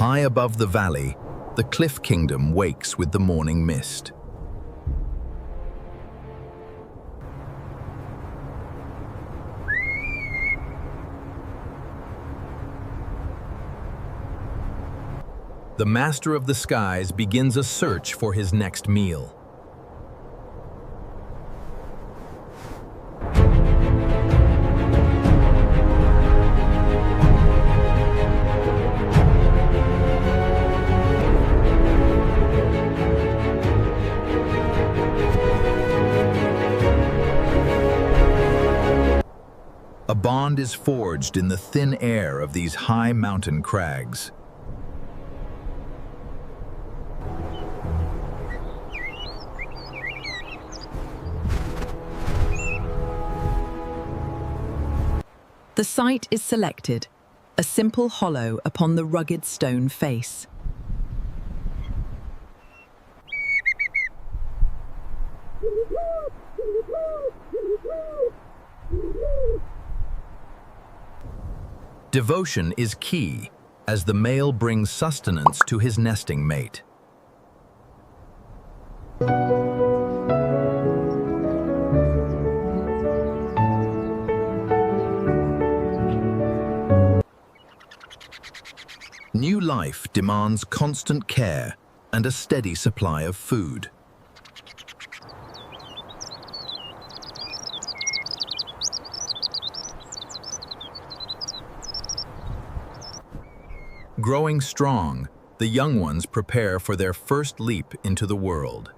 High above the valley, the cliff kingdom wakes with the morning mist. The master of the skies begins a search for his next meal. A bond is forged in the thin air of these high mountain crags. The site is selected, a simple hollow upon the rugged stone face. Devotion is key, as the male brings sustenance to his nesting mate. New life demands constant care and a steady supply of food. Growing strong, the young ones prepare for their first leap into the world.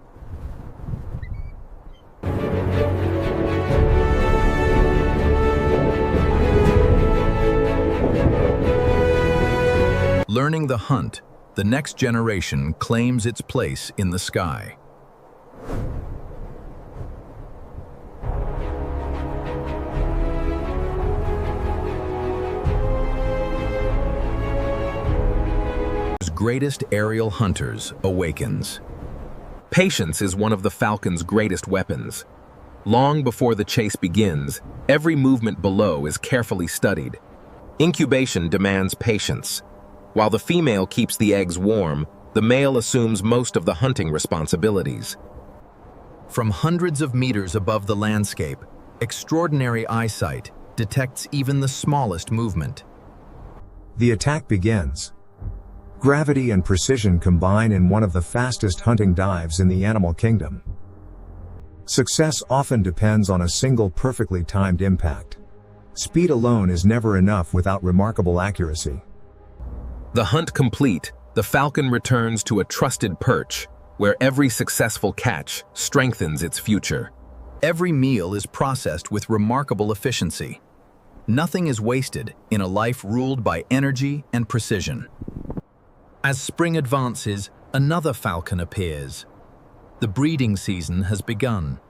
Learning the hunt, the next generation claims its place in the sky. Greatest aerial hunters awakens. Patience is one of the falcon's greatest weapons. Long before the chase begins, every movement below is carefully studied. Incubation demands patience. While the female keeps the eggs warm, the male assumes most of the hunting responsibilities. From hundreds of meters above the landscape, extraordinary eyesight detects even the smallest movement. The attack begins. Gravity and precision combine in one of the fastest hunting dives in the animal kingdom. Success often depends on a single perfectly timed impact. Speed alone is never enough without remarkable accuracy. The hunt complete, the falcon returns to a trusted perch, where every successful catch strengthens its future. Every meal is processed with remarkable efficiency. Nothing is wasted in a life ruled by energy and precision. As spring advances, another falcon appears. The breeding season has begun.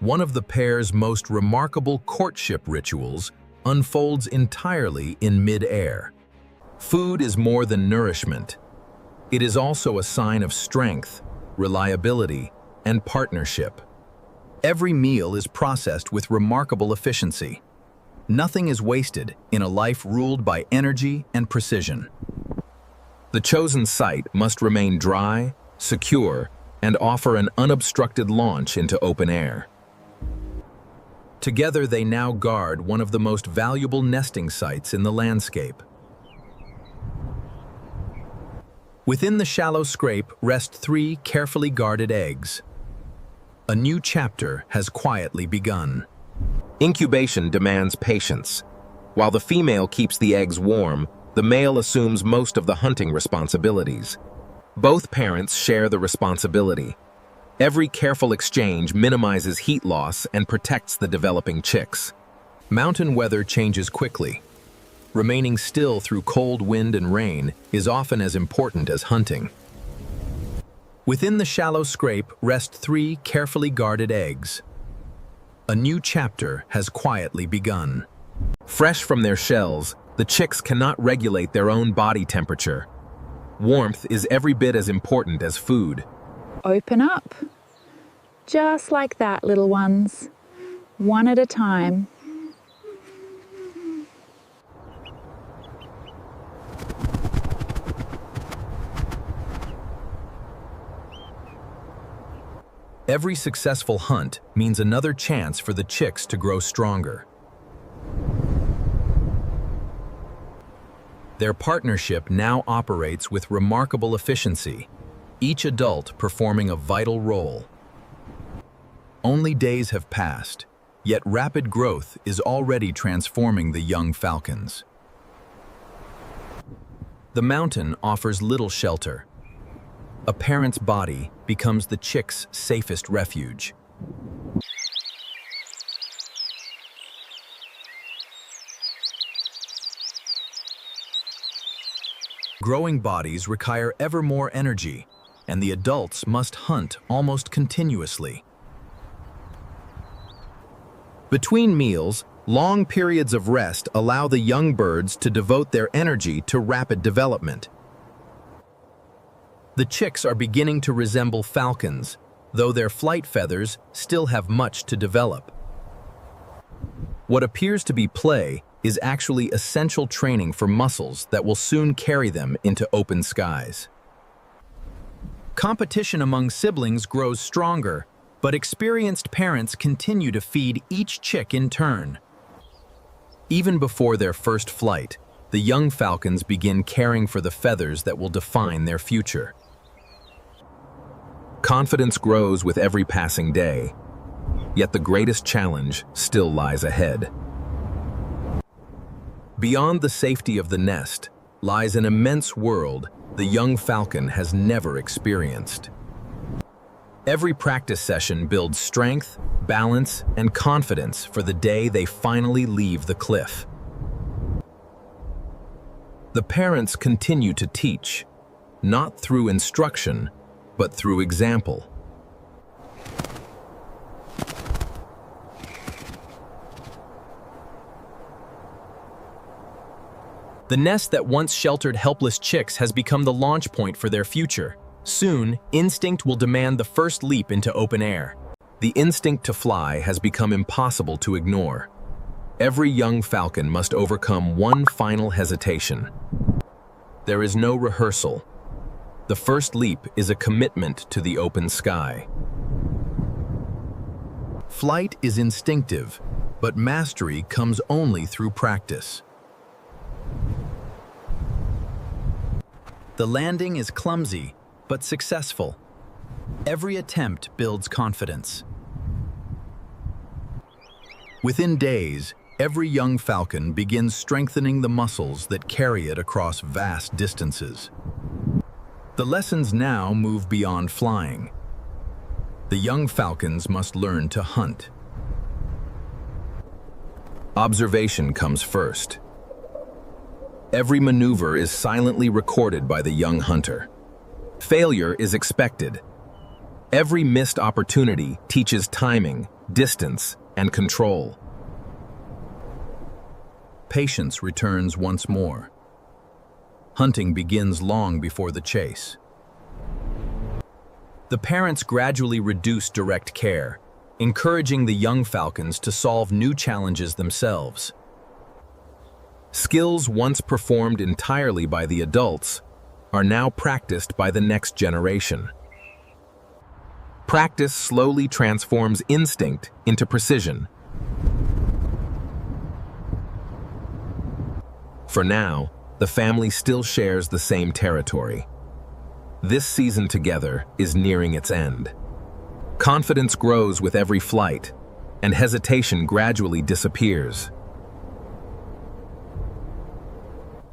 One of the pair's most remarkable courtship rituals unfolds entirely in mid-air. Food is more than nourishment. It is also a sign of strength, reliability, and partnership. Every meal is processed with remarkable efficiency. Nothing is wasted in a life ruled by energy and precision. The chosen site must remain dry, secure, and offer an unobstructed launch into open air. Together they now guard one of the most valuable nesting sites in the landscape. Within the shallow scrape rest 3 carefully guarded eggs. A new chapter has quietly begun. Incubation demands patience. While the female keeps the eggs warm, the male assumes most of the hunting responsibilities. Both parents share the responsibility. Every careful exchange minimizes heat loss and protects the developing chicks. Mountain weather changes quickly. Remaining still through cold wind and rain is often as important as hunting. Within the shallow scrape rest 3 carefully guarded eggs. A new chapter has quietly begun. Fresh from their shells, the chicks cannot regulate their own body temperature. Warmth is every bit as important as food. Open up. Just like that, little ones. One at a time. Every successful hunt means another chance for the chicks to grow stronger. Their partnership now operates with remarkable efficiency, each adult performing a vital role. Only days have passed, yet rapid growth is already transforming the young falcons. The mountain offers little shelter. A parent's body becomes the chick's safest refuge. Growing bodies require ever more energy, and the adults must hunt almost continuously. Between meals, long periods of rest allow the young birds to devote their energy to rapid development. The chicks are beginning to resemble falcons, though their flight feathers still have much to develop. What appears to be play is actually essential training for muscles that will soon carry them into open skies. Competition among siblings grows stronger, but experienced parents continue to feed each chick in turn. Even before their first flight, the young falcons begin caring for the feathers that will define their future. Confidence grows with every passing day, yet the greatest challenge still lies ahead. Beyond the safety of the nest lies an immense world the young falcon has never experienced. Every practice session builds strength, balance, and confidence for the day they finally leave the cliff. The parents continue to teach, not through instruction, but through example. The nest that once sheltered helpless chicks has become the launch point for their future. Soon, instinct will demand the first leap into open air. The instinct to fly has become impossible to ignore. Every young falcon must overcome one final hesitation. There is no rehearsal. The first leap is a commitment to the open sky. Flight is instinctive, but mastery comes only through practice. The landing is clumsy, but successful. Every attempt builds confidence. Within days, every young falcon begins strengthening the muscles that carry it across vast distances. The lessons now move beyond flying. The young falcons must learn to hunt. Observation comes first. Every maneuver is silently recorded by the young hunter. Failure is expected. Every missed opportunity teaches timing, distance, and control. Patience returns once more. Hunting begins long before the chase. The parents gradually reduce direct care, encouraging the young falcons to solve new challenges themselves. Skills once performed entirely by the adults are now practiced by the next generation. Practice slowly transforms instinct into precision. For now, the family still shares the same territory. This season together is nearing its end. Confidence grows with every flight, and hesitation gradually disappears.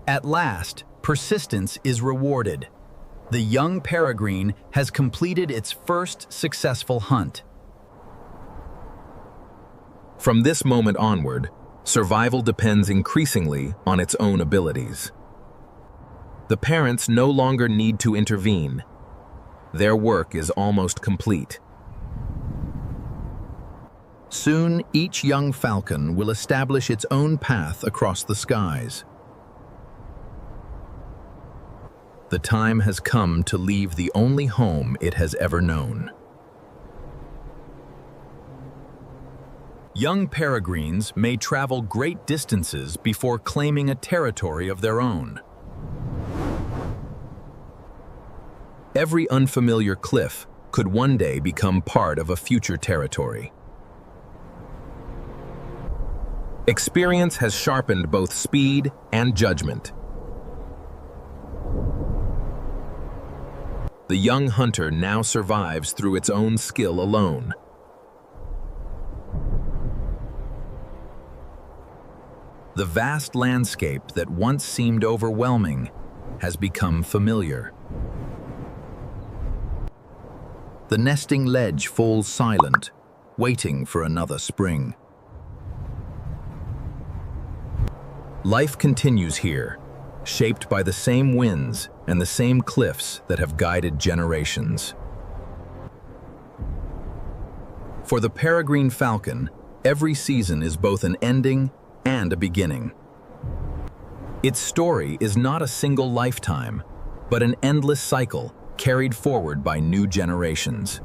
At last, persistence is rewarded. The young peregrine has completed its first successful hunt. From this moment onward, survival depends increasingly on its own abilities. The parents no longer need to intervene. Their work is almost complete. Soon, each young falcon will establish its own path across the skies. The time has come to leave the only home it has ever known. Young peregrines may travel great distances before claiming a territory of their own. Every unfamiliar cliff could one day become part of a future territory. Experience has sharpened both speed and judgment. The young hunter now survives through its own skill alone. The vast landscape that once seemed overwhelming has become familiar. The nesting ledge falls silent, waiting for another spring. Life continues here, shaped by the same winds and the same cliffs that have guided generations. For the Peregrine Falcon, every season is both an ending and a beginning. Its story is not a single lifetime, but an endless cycle carried forward by new generations.